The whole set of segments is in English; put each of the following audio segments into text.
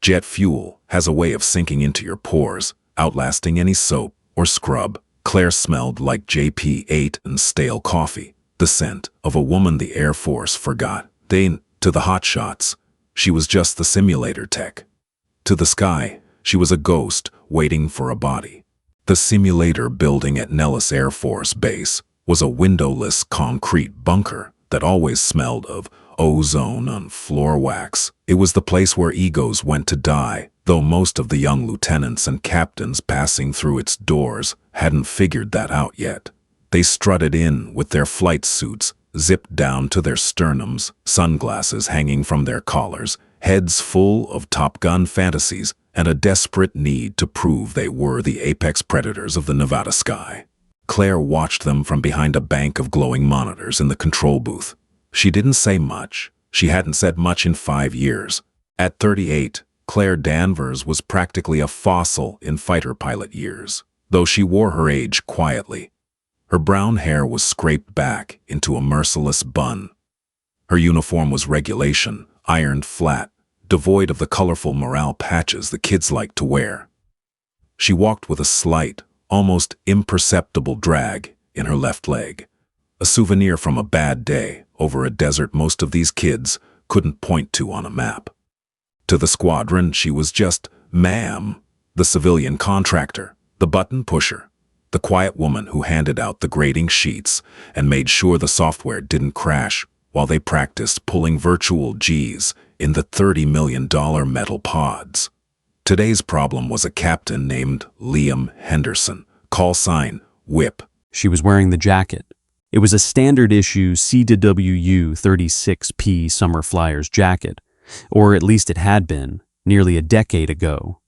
Jet fuel has a way of sinking into your pores, outlasting any soap or scrub. Claire smelled like JP8 and stale coffee, the scent of a woman the Air Force forgot. To the hotshots, she was just the simulator tech. To the sky, she was a ghost waiting for a body. The simulator building at Nellis Air Force Base was a windowless concrete bunker that always smelled of ozone and floor wax. It was the place where egos went to die, though most of the young lieutenants and captains passing through its doors hadn't figured that out yet. They strutted in with their flight suits zipped down to their sternums, sunglasses hanging from their collars, heads full of Top Gun fantasies, and a desperate need to prove they were the apex predators of the Nevada sky. Claire watched them from behind a bank of glowing monitors in the control booth. She didn't say much. She hadn't said much in 5 years. At 38, Claire Danvers was practically a fossil in fighter pilot years, though she wore her age quietly. Her brown hair was scraped back into a merciless bun. Her uniform was regulation, ironed flat, devoid of the colorful morale patches the kids liked to wear. She walked with a slight, almost imperceptible drag in her left leg, a souvenir from a bad day over a desert most of these kids couldn't point to on a map. To the squadron, she was just ma'am, the civilian contractor, the button pusher, the quiet woman who handed out the grading sheets and made sure the software didn't crash while they practiced pulling virtual Gs in the $30 million metal pods. Today's problem was a captain named Liam Henderson, call sign Whip. She was wearing the jacket. It was a standard issue CWU 36P Summer Flyers jacket, or at least it had been, nearly a decade ago.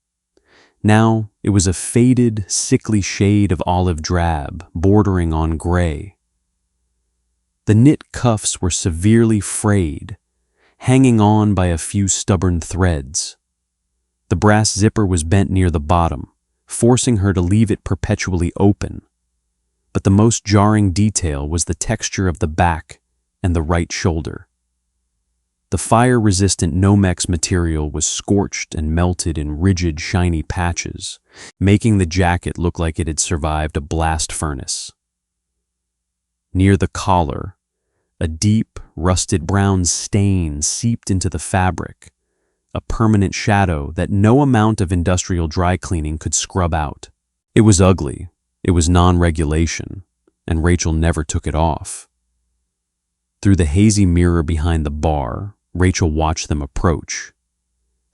Now, it was a faded, sickly shade of olive drab, bordering on gray. The knit cuffs were severely frayed, hanging on by a few stubborn threads. The brass zipper was bent near the bottom, forcing her to leave it perpetually open. But the most jarring detail was the texture of the back and the right shoulder. The fire-resistant Nomex material was scorched and melted in rigid, shiny patches, making the jacket look like it had survived a blast furnace. Near the collar, a deep, rusted brown stain seeped into the fabric, a permanent shadow that no amount of industrial dry cleaning could scrub out. It was ugly, it was non-regulation, and Rachel never took it off. Through the hazy mirror behind the bar, Rachel watched them approach.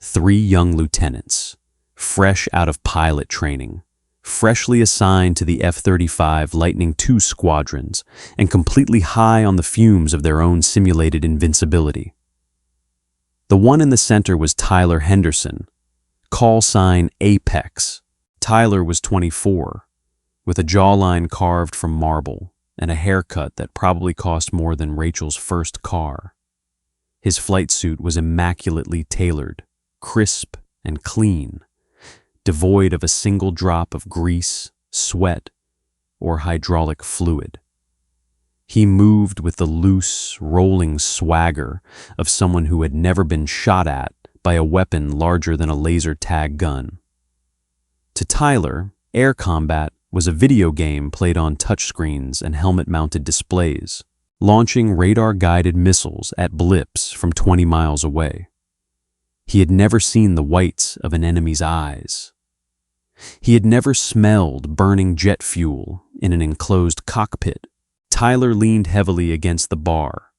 3 young lieutenants, fresh out of pilot training, freshly assigned to the F-35 Lightning II squadrons, and completely high on the fumes of their own simulated invincibility. The one in the center was Tyler Henderson, call sign Apex. Tyler was 24, with a jawline carved from marble and a haircut that probably cost more than Rachel's first car. His flight suit was immaculately tailored, crisp and clean, devoid of a single drop of grease, sweat, or hydraulic fluid. He moved with the loose, rolling swagger of someone who had never been shot at by a weapon larger than a laser tag gun. To Tyler, air combat was a video game played on touchscreens and helmet-mounted displays, launching radar-guided missiles at blips from 20 miles away. He had never seen the whites of an enemy's eyes. He had never smelled burning jet fuel in an enclosed cockpit. Tyler leaned heavily against the bar,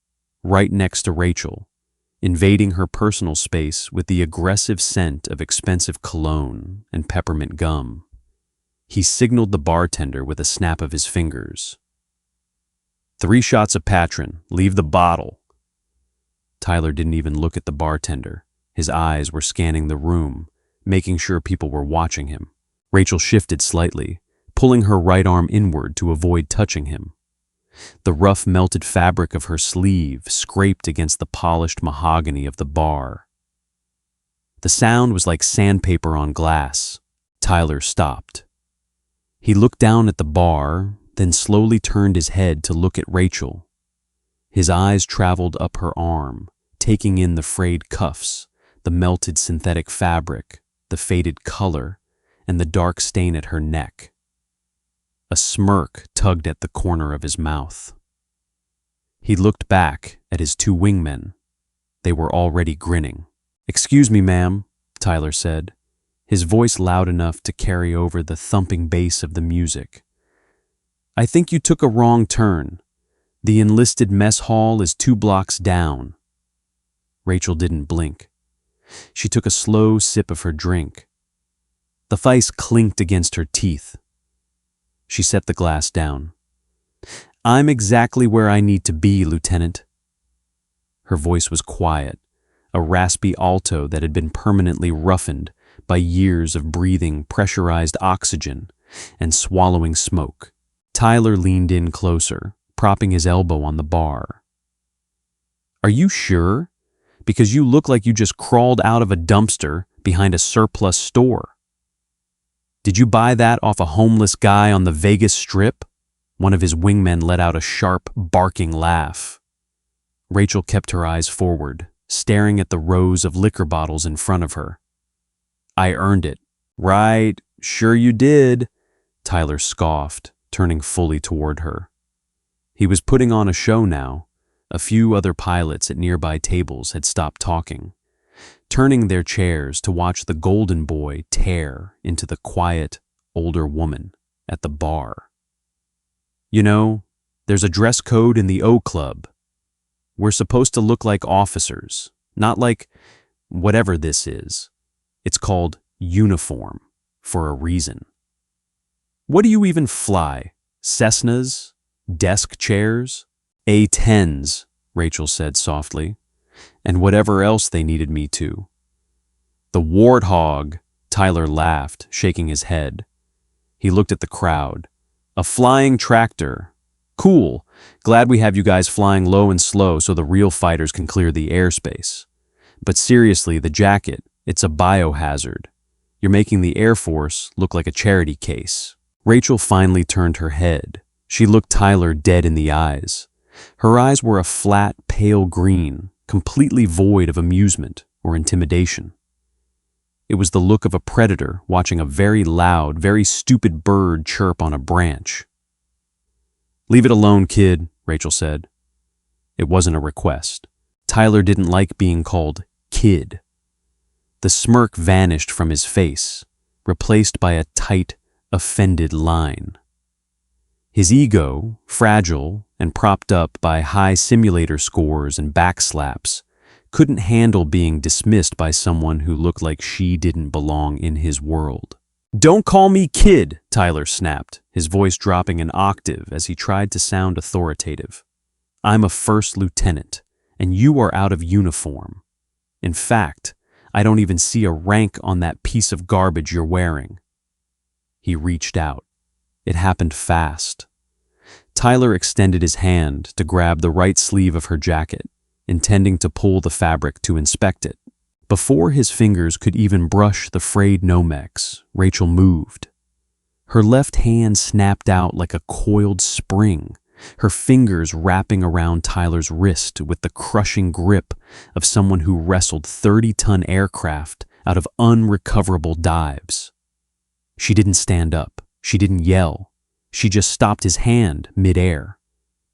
right next to Rachel, invading her personal space with the aggressive scent of expensive cologne and peppermint gum. He signaled the bartender with a snap of his fingers. 3 shots of Patron, leave the bottle. Tyler didn't even look at the bartender. His eyes were scanning the room, making sure people were watching him. Rachel shifted slightly, pulling her right arm inward to avoid touching him. The rough melted fabric of her sleeve scraped against the polished mahogany of the bar. The sound was like sandpaper on glass. Tyler stopped. He looked down at the bar, then slowly turned his head to look at Rachel. His eyes traveled up her arm, taking in the frayed cuffs, the melted synthetic fabric, the faded color, and the dark stain at her neck. A smirk tugged at the corner of his mouth. He looked back at his two wingmen. They were already grinning. "Excuse me, ma'am," Tyler said, his voice loud enough to carry over the thumping bass of the music. "I think you took a wrong turn. The enlisted mess hall is 2 blocks down." Rachel didn't blink. She took a slow sip of her drink. The ice clinked against her teeth. She set the glass down. "I'm exactly where I need to be, Lieutenant." Her voice was quiet, a raspy alto that had been permanently roughened by years of breathing pressurized oxygen and swallowing smoke. Tyler leaned in closer, propping his elbow on the bar. "Are you sure? Because you look like you just crawled out of a dumpster behind a surplus store. Did you buy that off a homeless guy on the Vegas Strip?" One of his wingmen let out a sharp, barking laugh. Rachel kept her eyes forward, staring at the rows of liquor bottles in front of her. "I earned it." "Right, sure you did," Tyler scoffed, turning fully toward her. He was putting on a show now. A few other pilots at nearby tables had stopped talking, turning their chairs to watch the golden boy tear into the quiet, older woman at the bar. "You know, there's a dress code in the O Club. We're supposed to look like officers, not like whatever this is. It's called uniform for a reason." "What do you even fly? Cessnas? Desk chairs?" "A-10s, Rachel said softly, "and whatever else they needed me to." "The Warthog," Tyler laughed, shaking his head. He looked at the crowd. "A flying tractor. Cool. Glad we have you guys flying low and slow so the real fighters can clear the airspace. But seriously, the jacket, it's a biohazard. You're making the Air Force look like a charity case." Rachel finally turned her head. She looked Tyler dead in the eyes. Her eyes were a flat, pale green, completely void of amusement or intimidation. It was the look of a predator watching a very loud, very stupid bird chirp on a branch. "Leave it alone, kid," Rachel said. It wasn't a request. Tyler didn't like being called kid. The smirk vanished from his face, replaced by a tight, offended line. His ego, fragile and propped up by high simulator scores and backslaps, couldn't handle being dismissed by someone who looked like she didn't belong in his world. "Don't call me kid," Tyler snapped, his voice dropping an octave as he tried to sound authoritative. "I'm a first lieutenant, and you are out of uniform. In fact, I don't even see a rank on that piece of garbage you're wearing." He reached out. It happened fast. Tyler extended his hand to grab the right sleeve of her jacket, intending to pull the fabric to inspect it. Before his fingers could even brush the frayed Nomex, Rachel moved. Her left hand snapped out like a coiled spring, her fingers wrapping around Tyler's wrist with the crushing grip of someone who wrestled 30-ton aircraft out of unrecoverable dives. She didn't stand up. She didn't yell. She just stopped his hand mid-air,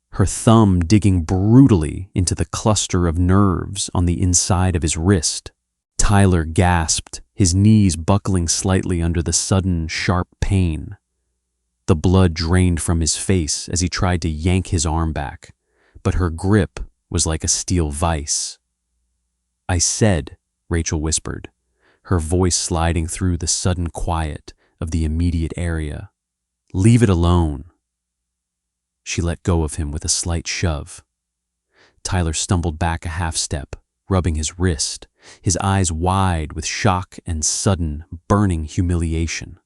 her thumb digging brutally into the cluster of nerves on the inside of his wrist. Tyler gasped, his knees buckling slightly under the sudden, sharp pain. The blood drained from his face as he tried to yank his arm back, but her grip was like a steel vise. "I said," Rachel whispered, her voice sliding through the sudden quiet of the immediate area, "leave it alone." She let go of him with a slight shove. Tyler stumbled back a half step, rubbing his wrist, his eyes wide with shock and sudden, burning humiliation.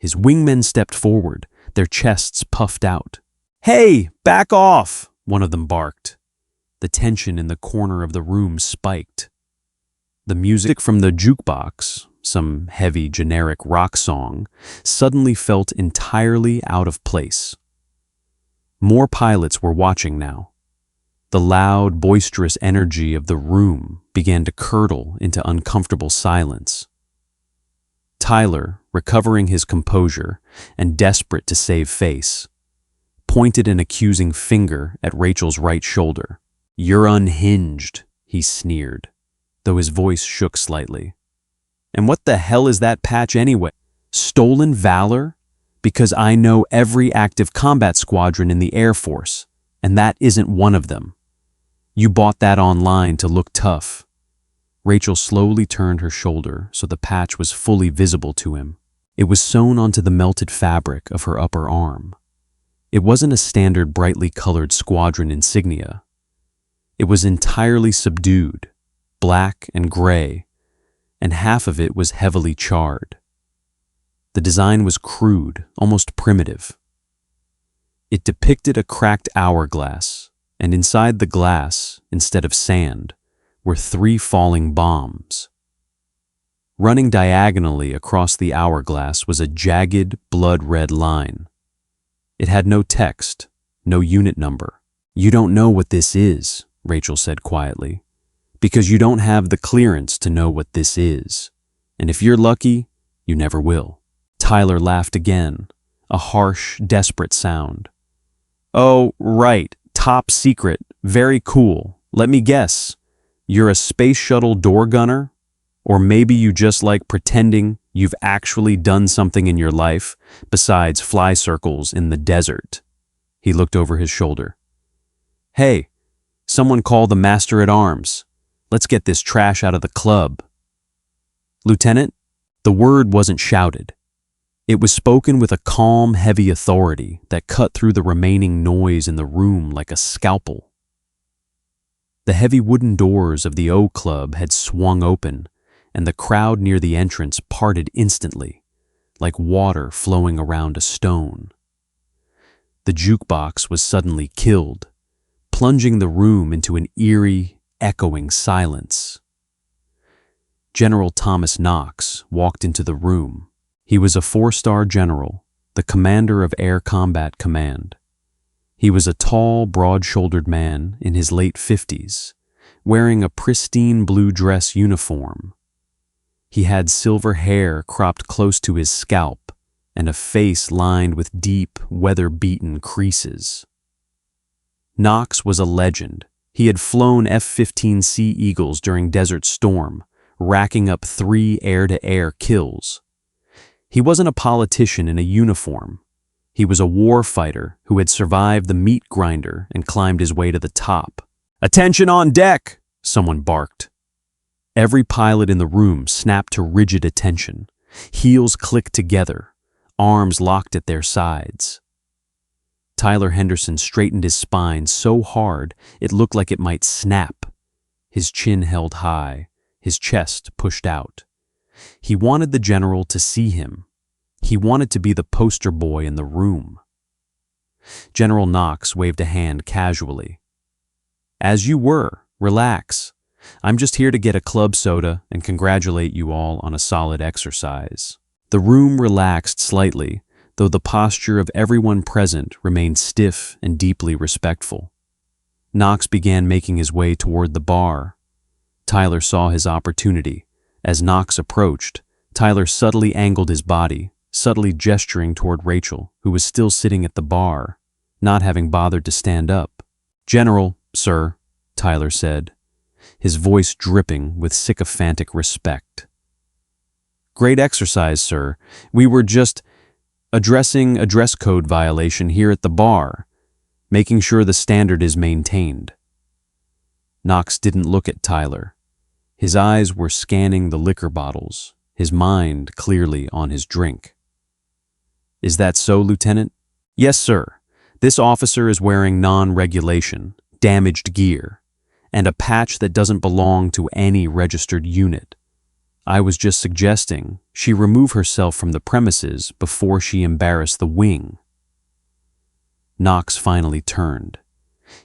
His wingmen stepped forward, their chests puffed out. "Hey, back off!" one of them barked. The tension in the corner of the room spiked. The music from the jukebox, some heavy generic rock song, suddenly felt entirely out of place. More pilots were watching now. The loud, boisterous energy of the room began to curdle into uncomfortable silence. Tyler, recovering his composure and desperate to save face, pointed an accusing finger at Rachel's right shoulder. "You're unhinged," he sneered, though his voice shook slightly. "And what the hell is that patch anyway? Stolen valor? Because I know every active combat squadron in the Air Force, and that isn't one of them. You bought that online to look tough." Rachel slowly turned her shoulder so the patch was fully visible to him. It was sewn onto the melted fabric of her upper arm. It wasn't a standard brightly colored squadron insignia. It was entirely subdued, black and gray, and half of it was heavily charred. The design was crude, almost primitive. It depicted a cracked hourglass, and inside the glass, instead of sand, were 3 falling bombs. Running diagonally across the hourglass was a jagged, blood-red line. It had no text, no unit number. "You don't know what this is," Rachel said quietly, "because you don't have the clearance to know what this is. And if you're lucky, you never will." Tyler laughed again, a harsh, desperate sound. "Oh, right, top secret, very cool. Let me guess. You're a space shuttle door gunner? Or maybe you just like pretending you've actually done something in your life besides fly circles in the desert." He looked over his shoulder. "Hey, someone call the master-at-arms. Let's get this trash out of the club." "Lieutenant?" The word wasn't shouted. It was spoken with a calm, heavy authority that cut through the remaining noise in the room like a scalpel. The heavy wooden doors of the O Club had swung open, and the crowd near the entrance parted instantly, like water flowing around a stone. The jukebox was suddenly killed, plunging the room into an eerie, echoing silence. General Thomas Knox walked into the room. He was a 4-star general, the commander of Air Combat Command. He was a tall, broad-shouldered man in his late 50s, wearing a pristine blue dress uniform. He had silver hair cropped close to his scalp and a face lined with deep, weather-beaten creases. Knox was a legend. He had flown F-15 Sea Eagles during Desert Storm, racking up 3 air-to-air kills. He wasn't a politician in a uniform. He was a war fighter who had survived the meat grinder and climbed his way to the top. "Attention on deck!" someone barked. Every pilot in the room snapped to rigid attention. Heels clicked together, arms locked at their sides. Tyler Henderson straightened his spine so hard it looked like it might snap. His chin held high, his chest pushed out. He wanted the general to see him. He wanted to be the poster boy in the room. General Knox waved a hand casually. "As you were, relax. I'm just here to get a club soda and congratulate you all on a solid exercise." The room relaxed slightly, though the posture of everyone present remained stiff and deeply respectful. Knox began making his way toward the bar. Tyler saw his opportunity. As Knox approached, Tyler subtly angled his body, subtly gesturing toward Rachel, who was still sitting at the bar, not having bothered to stand up. "General, sir," Tyler said, his voice dripping with sycophantic respect. "Great exercise, sir. We were just addressing a dress code violation here at the bar, making sure the standard is maintained." Knox didn't look at Tyler. His eyes were scanning the liquor bottles, his mind clearly on his drink. "Is that so, Lieutenant?" "Yes, sir. This officer is wearing non-regulation, damaged gear, and a patch that doesn't belong to any registered unit. I was just suggesting she remove herself from the premises before she embarrassed the wing." Knox finally turned.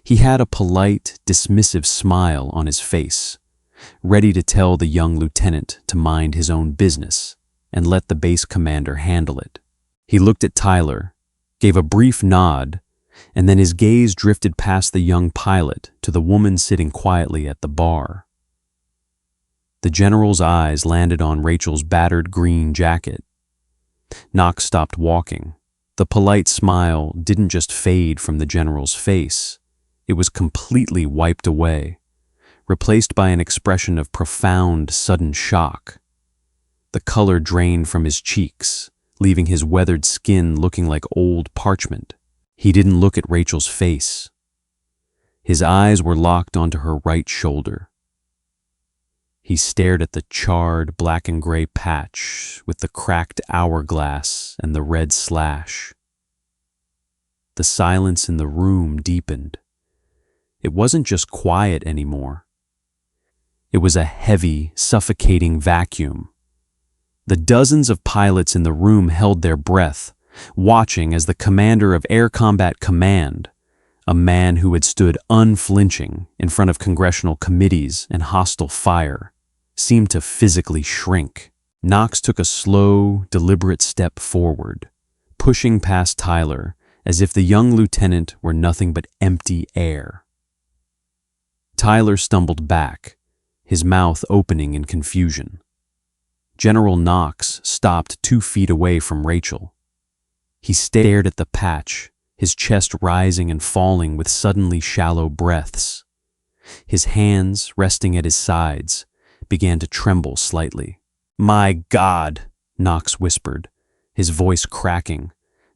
He had a polite, dismissive smile on his face, ready to tell the young lieutenant to mind his own business and let the base commander handle it. He looked at Tyler, gave a brief nod, and then his gaze drifted past the young pilot to the woman sitting quietly at the bar. The general's eyes landed on Rachel's battered green jacket. Knox stopped walking. The polite smile didn't just fade from the general's face. It was completely wiped away, replaced by an expression of profound, sudden shock. The color drained from his cheeks, leaving his weathered skin looking like old parchment. He didn't look at Rachel's face. His eyes were locked onto her right shoulder. He stared at the charred black and gray patch with the cracked hourglass and the red slash. The silence in the room deepened. It wasn't just quiet anymore. It was a heavy, suffocating vacuum. The dozens of pilots in the room held their breath, watching as the commander of Air Combat Command, a man who had stood unflinching in front of congressional committees and hostile fire, seemed to physically shrink. Knox took a slow, deliberate step forward, pushing past Tyler as if the young lieutenant were nothing but empty air. Tyler stumbled back, his mouth opening in confusion. General Knox stopped 2 feet away from Rachel. He stared at the patch, his chest rising and falling with suddenly shallow breaths. His hands, resting at his sides, began to tremble slightly. "My God," Knox whispered, his voice cracking,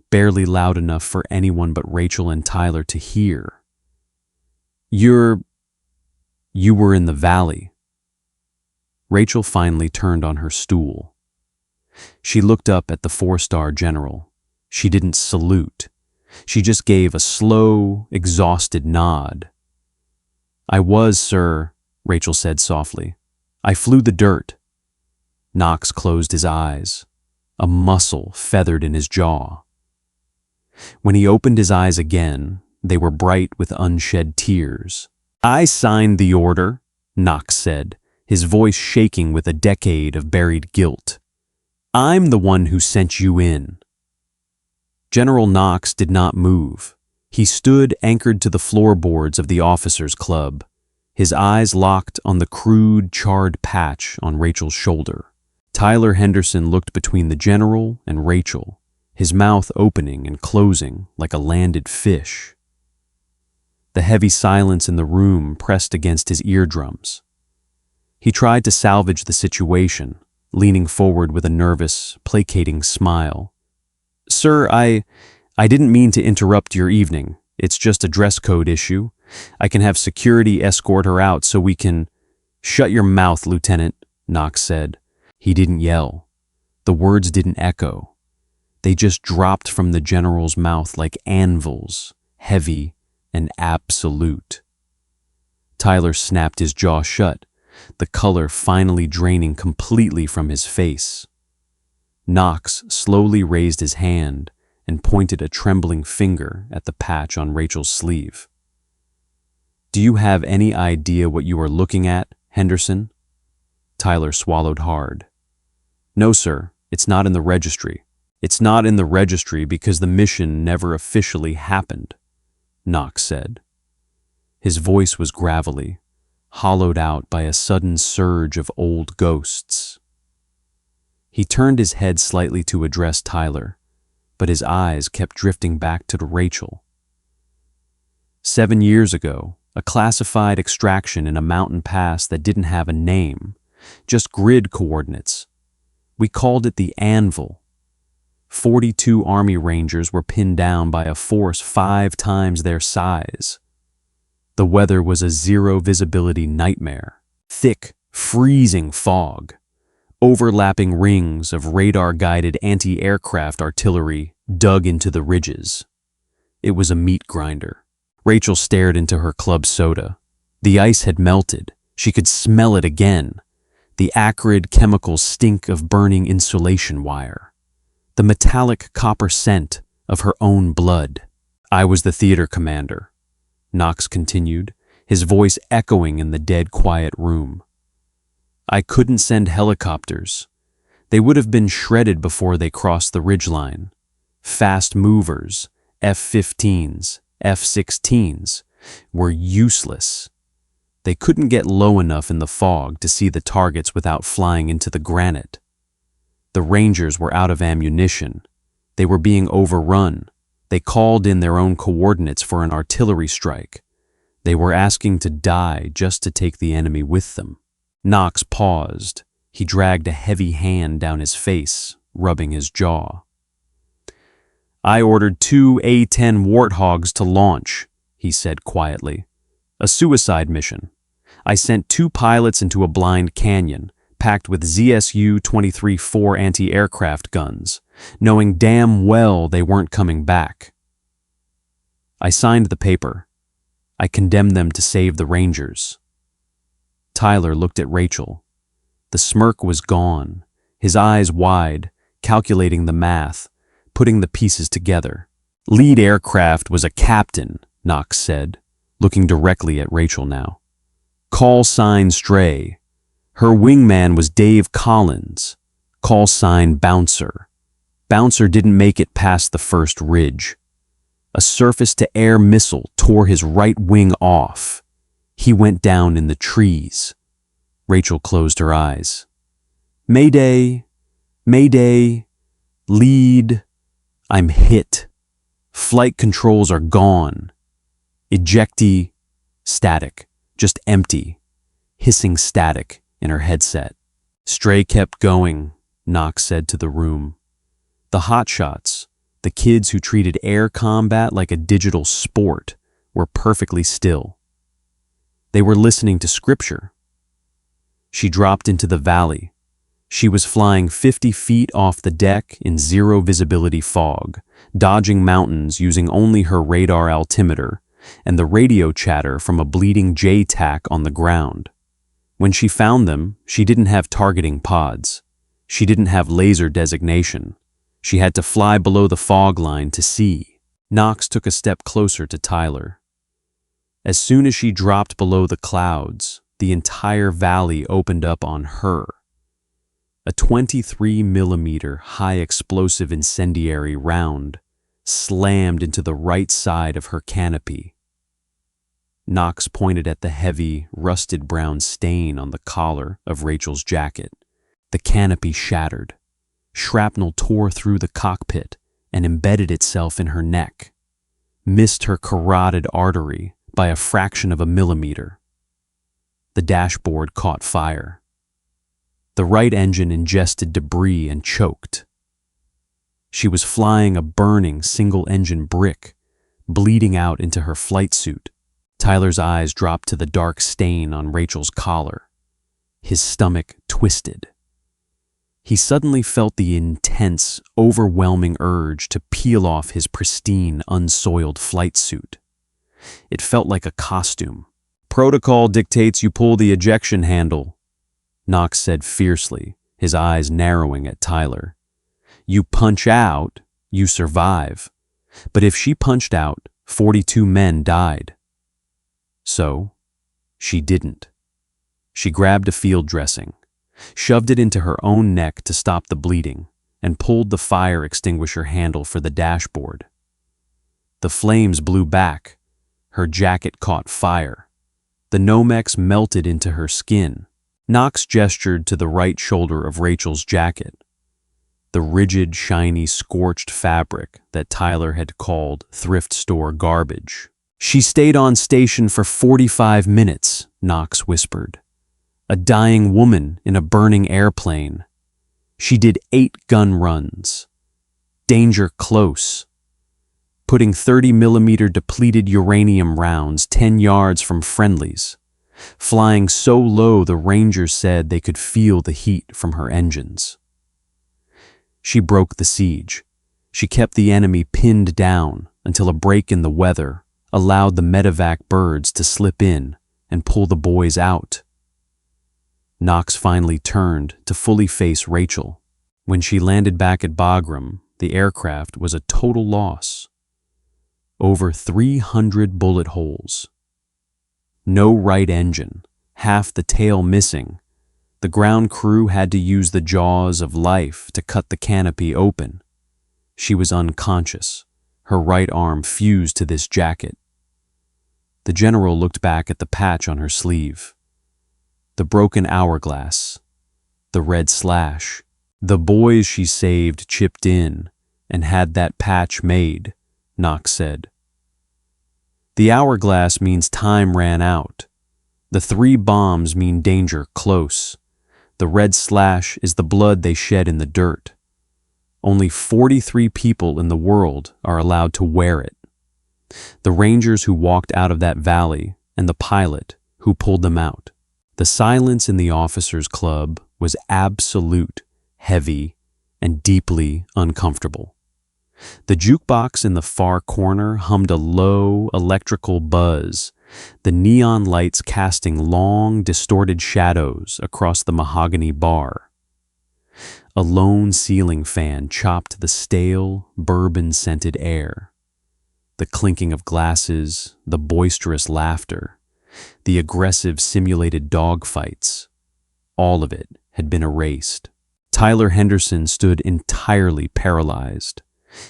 barely loud enough for anyone but Rachel and Tyler to hear. You were in the valley." Rachel finally turned on her stool. She looked up at the 4-star general. She didn't salute. She just gave a slow, exhausted nod. "I was, sir," Rachel said softly. "I flew the dirt." Knox closed his eyes. A muscle feathered in his jaw. When he opened his eyes again, they were bright with unshed tears. "I signed the order," Knox said, his voice shaking with a decade of buried guilt. "I'm the one who sent you in." General Knox did not move. He stood anchored to the floorboards of the officers' club, his eyes locked on the crude, charred patch on Rachel's shoulder. Tyler Henderson looked between the general and Rachel, his mouth opening and closing like a landed fish. The heavy silence in the room pressed against his eardrums. He tried to salvage the situation, leaning forward with a nervous, placating smile. "Sir, I didn't mean to interrupt your evening. It's just a dress code issue. I can have security escort her out so we can—" "Shut your mouth, Lieutenant," Knox said. He didn't yell. The words didn't echo. They just dropped from the general's mouth like anvils, heavy and absolute. Tyler snapped his jaw shut, the color finally draining completely from his face. Knox slowly raised his hand and pointed a trembling finger at the patch on Rachel's sleeve. "Do you have any idea what you are looking at, Henderson?" Tyler swallowed hard. "No, sir, it's not in the registry. It's not in the registry because the mission never officially happened," Knox said. His voice was gravelly, hollowed out by a sudden surge of old ghosts. He turned his head slightly to address Tyler, but his eyes kept drifting back to Rachel. 7 years ago, a classified extraction in a mountain pass that didn't have a name, just grid coordinates. We called it the Anvil. 42 Army Rangers were pinned down by a force 5 times their size. The weather was a zero-visibility nightmare. Thick, freezing fog. Overlapping rings of radar-guided anti-aircraft artillery dug into the ridges. It was a meat grinder. Rachel stared into her club soda. The ice had melted. She could smell it again. The acrid chemical stink of burning insulation wire. The metallic copper scent of her own blood. "I was the theater commander," Knox continued, his voice echoing in the dead quiet room. "I couldn't send helicopters. They would have been shredded before they crossed the ridgeline. Fast movers, F-15s, F-16s, were useless. They couldn't get low enough in the fog to see the targets without flying into the granite. The Rangers were out of ammunition. They were being overrun. They called in their own coordinates for an artillery strike. They were asking to die just to take the enemy with them. Knox paused. He dragged a heavy hand down his face, rubbing his jaw. "I ordered 2 A-10 Warthogs to launch," he said quietly. "A suicide mission. I sent 2 pilots into a blind canyon, packed with ZSU-23-4 anti-aircraft guns, knowing damn well they weren't coming back. I signed the paper. I condemned them to save the Rangers." Tyler looked at Rachel. The smirk was gone, his eyes wide, calculating the math, putting the pieces together. "Lead aircraft was a captain," Knox said, looking directly at Rachel now. "Call sign Stray. Her wingman was Dave Collins. Call sign Bouncer. Bouncer didn't make it past the first ridge. A surface-to-air missile tore his right wing off. He went down in the trees." Rachel closed her eyes. "Mayday, Mayday, lead, I'm hit. Flight controls are gone. Ejectee, static, just empty, hissing static in her headset." Stray kept going, Knox said to the room. The hotshots, the kids who treated air combat like a digital sport, were perfectly still. They were listening to scripture. She dropped into the valley. She was flying 50 feet off the deck in zero visibility fog, dodging mountains using only her radar altimeter and the radio chatter from a bleeding J-tack on the ground. When she found them, she didn't have targeting pods. She didn't have laser designation. She had to fly below the fog line to see. Knox took a step closer to Tyler. As soon as she dropped below the clouds, the entire valley opened up on her. A 23mm high-explosive incendiary round slammed into the right side of her canopy. Knox pointed at the heavy, rusted brown stain on the collar of Rachel's jacket. The canopy shattered. Shrapnel tore through the cockpit and embedded itself in her neck, missed her carotid artery by a fraction of a millimeter. The dashboard caught fire. The right engine ingested debris and choked. She was flying a burning single-engine brick, bleeding out into her flight suit. Tyler's eyes dropped to the dark stain on Rachel's collar. His stomach twisted. He suddenly felt the intense, overwhelming urge to peel off his pristine, unsoiled flight suit. It felt like a costume. "Protocol dictates you pull the ejection handle," Knox said fiercely, his eyes narrowing at Tyler. "You punch out, you survive. But if she punched out, 42 men died." So, she didn't. She grabbed a field dressing, shoved it into her own neck to stop the bleeding, and pulled the fire extinguisher handle for the dashboard. The flames blew back. Her jacket caught fire. The Nomex melted into her skin. Knox gestured to the right shoulder of Rachel's jacket, the rigid, shiny, scorched fabric that Tyler had called thrift store garbage. "She stayed on station for 45 minutes, Knox whispered. "A dying woman in a burning airplane. She did 8 gun runs. Danger close. Putting 30mm depleted uranium rounds 10 yards from friendlies. Flying so low the Rangers said they could feel the heat from her engines. She broke the siege. She kept the enemy pinned down until a break in the weather allowed the medevac birds to slip in and pull the boys out." Knox finally turned to fully face Rachel. When she landed back at Bagram, the aircraft was a total loss. Over 300 bullet holes. No right engine, half the tail missing. The ground crew had to use the jaws of life to cut the canopy open. She was unconscious, her right arm fused to this jacket. The general looked back at the patch on her sleeve. The broken hourglass. The red slash. The boys she saved chipped in and had that patch made, Knox said. The hourglass means time ran out. The 3 bombs mean danger close. The red slash is the blood they shed in the dirt. Only 43 people in the world are allowed to wear it. The rangers who walked out of that valley and the pilot who pulled them out. The silence in the officers' club was absolute, heavy, and deeply uncomfortable. The jukebox in the far corner hummed a low electrical buzz, the neon lights casting long, distorted shadows across the mahogany bar. A lone ceiling fan chopped the stale, bourbon-scented air. The clinking of glasses, the boisterous laughter, the aggressive simulated dogfights, all of it had been erased. Tyler Henderson stood entirely paralyzed.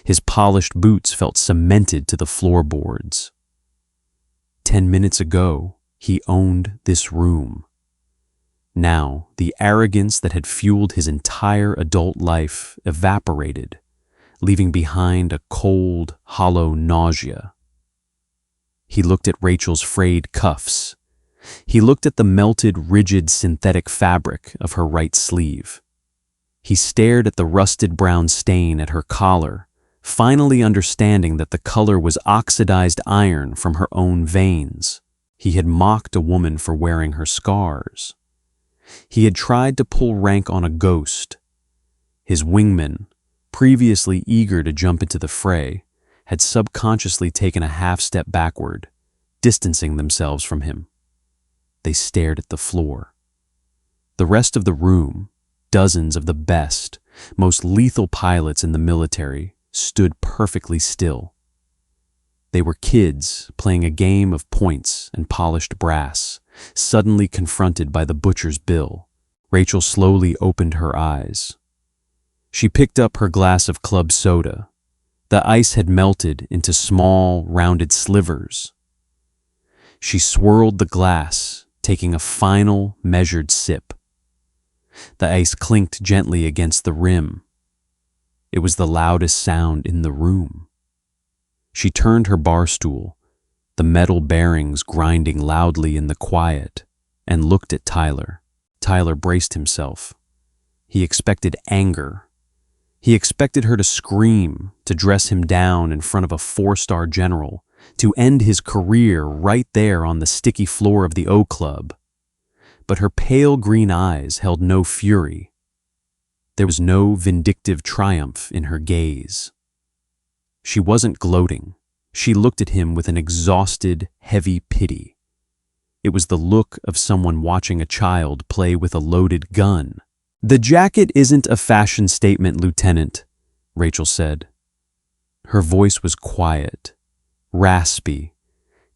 His polished boots felt cemented to the floorboards. 10 minutes ago, he owned this room. Now, the arrogance that had fueled his entire adult life evaporated, leaving behind a cold, hollow nausea. He looked at Rachel's frayed cuffs. He looked at the melted, rigid synthetic fabric of her right sleeve. He stared at the rusted brown stain at her collar, finally understanding that the color was oxidized iron from her own veins. He had mocked a woman for wearing her scars. He had tried to pull rank on a ghost. His wingmen, previously eager to jump into the fray, had subconsciously taken a half-step backward, distancing themselves from him. They stared at the floor. The rest of the room, dozens of the best, most lethal pilots in the military, stood perfectly still. They were kids playing a game of points and polished brass, suddenly confronted by the butcher's bill. Rachel slowly opened her eyes. She picked up her glass of club soda. The ice had melted into small, rounded slivers. She swirled the glass, taking a final, measured sip. The ice clinked gently against the rim. It was the loudest sound in the room. She turned her bar stool, the metal bearings grinding loudly in the quiet, and looked at Tyler. Tyler braced himself. He expected anger. He expected her to scream, to dress him down in front of a 4-star general, to end his career right there on the sticky floor of the O Club. But her pale green eyes held no fury. There was no vindictive triumph in her gaze. She wasn't gloating. She looked at him with an exhausted, heavy pity. It was the look of someone watching a child play with a loaded gun. "The jacket isn't a fashion statement, Lieutenant," Rachel said. Her voice was quiet, raspy,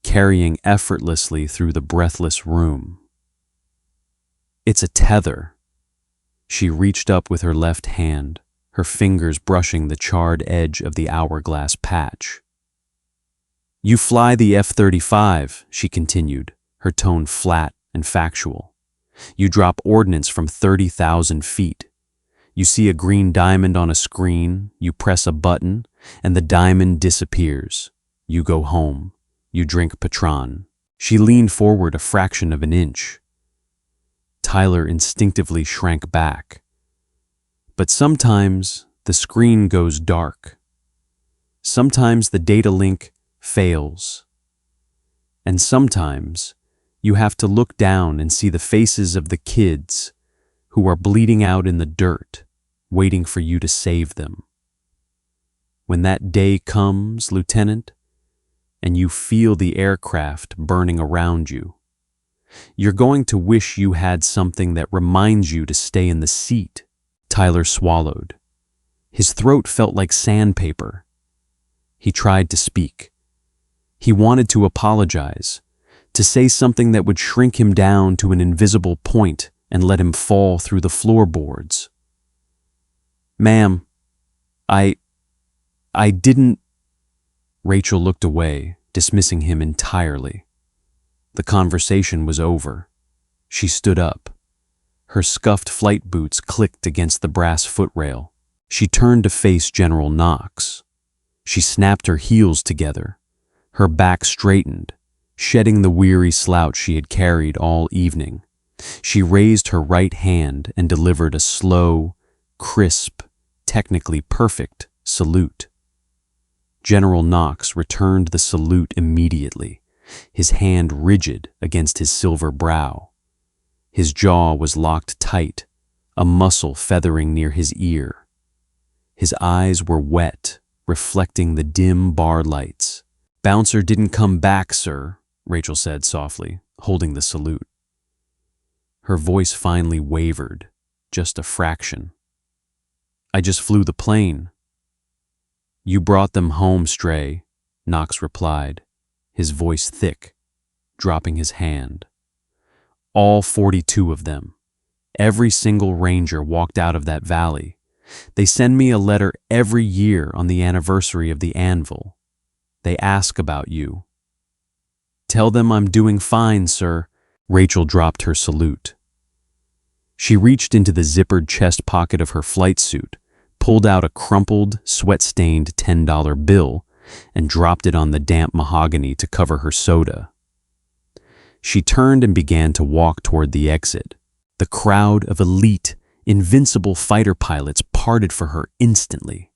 carrying effortlessly through the breathless room. "It's a tether." She reached up with her left hand, her fingers brushing the charred edge of the hourglass patch. "You fly the F-35, she continued, her tone flat and factual. "You drop ordnance from 30,000 feet. You see a green diamond on a screen, you press a button, and the diamond disappears. You go home. You drink Patron." She leaned forward a fraction of an inch. Tyler instinctively shrank back. But sometimes the screen goes dark. Sometimes the data link fails. And sometimes you have to look down and see the faces of the kids who are bleeding out in the dirt, waiting for you to save them. When that day comes, Lieutenant, and you feel the aircraft burning around you, you're going to wish you had something that reminds you to stay in the seat. Tyler swallowed. His throat felt like sandpaper. He tried to speak. He wanted to apologize, to say something that would shrink him down to an invisible point and let him fall through the floorboards. "Ma'am, I didn't..." Rachel looked away, dismissing him entirely. The conversation was over. She stood up. Her scuffed flight boots clicked against the brass footrail. She turned to face General Knox. She snapped her heels together. Her back straightened, shedding the weary slouch she had carried all evening. She raised her right hand and delivered a slow, crisp, technically perfect salute. General Knox returned the salute immediately, his hand rigid against his silver brow. His jaw was locked tight, a muscle feathering near his ear. His eyes were wet, reflecting the dim bar lights. "Bouncer didn't come back, sir," Rachel said softly, holding the salute. Her voice finally wavered, just a fraction. "I just flew the plane." "You brought them home, Stray," Knox replied, his voice thick, dropping his hand. "All 42 of them. Every single ranger walked out of that valley. They send me a letter every year on the anniversary of the anvil. They ask about you." "Tell them I'm doing fine, sir." Rachel dropped her salute. She reached into the zippered chest pocket of her flight suit, pulled out a crumpled, sweat-stained $10 bill, and dropped it on the damp mahogany to cover her soda. She turned and began to walk toward the exit. The crowd of elite, invincible fighter pilots parted for her instantly.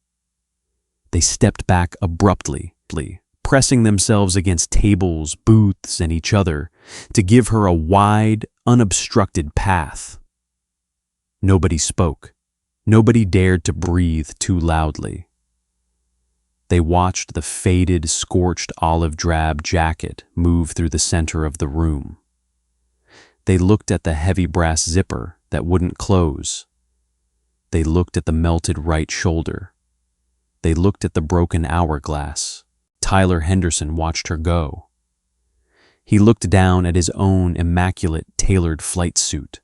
They stepped back abruptly, pressing themselves against tables, booths, and each other to give her a wide, unobstructed path. Nobody spoke. Nobody dared to breathe too loudly. They watched the faded, scorched olive-drab jacket move through the center of the room. They looked at the heavy brass zipper that wouldn't close. They looked at the melted right shoulder. They looked at the broken hourglass. Tyler Henderson watched her go. He looked down at his own immaculate, tailored flight suit.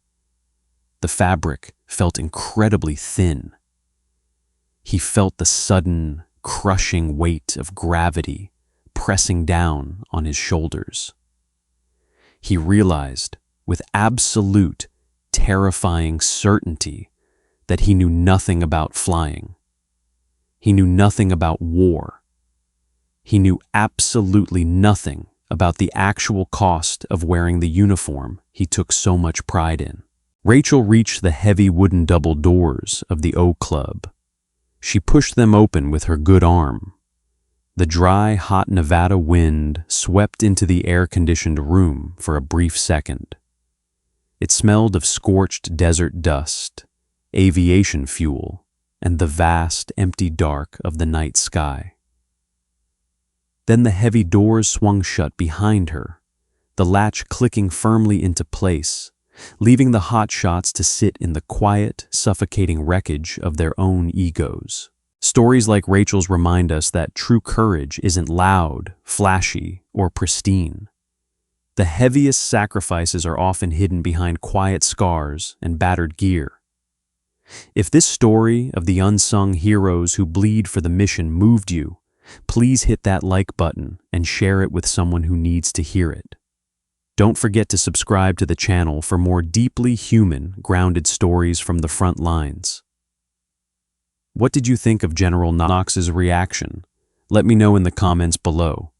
The fabric felt incredibly thin. He felt the sudden, crushing weight of gravity pressing down on his shoulders. He realized, with absolute, terrifying certainty, that he knew nothing about flying. He knew nothing about war. He knew absolutely nothing about the actual cost of wearing the uniform he took so much pride in. Rachel reached the heavy wooden double doors of the O Club. She pushed them open with her good arm. The dry, hot Nevada wind swept into the air-conditioned room for a brief second. It smelled of scorched desert dust, aviation fuel, and the vast, empty dark of the night sky. Then the heavy doors swung shut behind her, the latch clicking firmly into place, leaving the hotshots to sit in the quiet, suffocating wreckage of their own egos. Stories like Rachel's remind us that true courage isn't loud, flashy, or pristine. The heaviest sacrifices are often hidden behind quiet scars and battered gear. If this story of the unsung heroes who bleed for the mission moved you, please hit that like button and share it with someone who needs to hear it. Don't forget to subscribe to the channel for more deeply human, grounded stories from the front lines. What did you think of General Knox's reaction? Let me know in the comments below.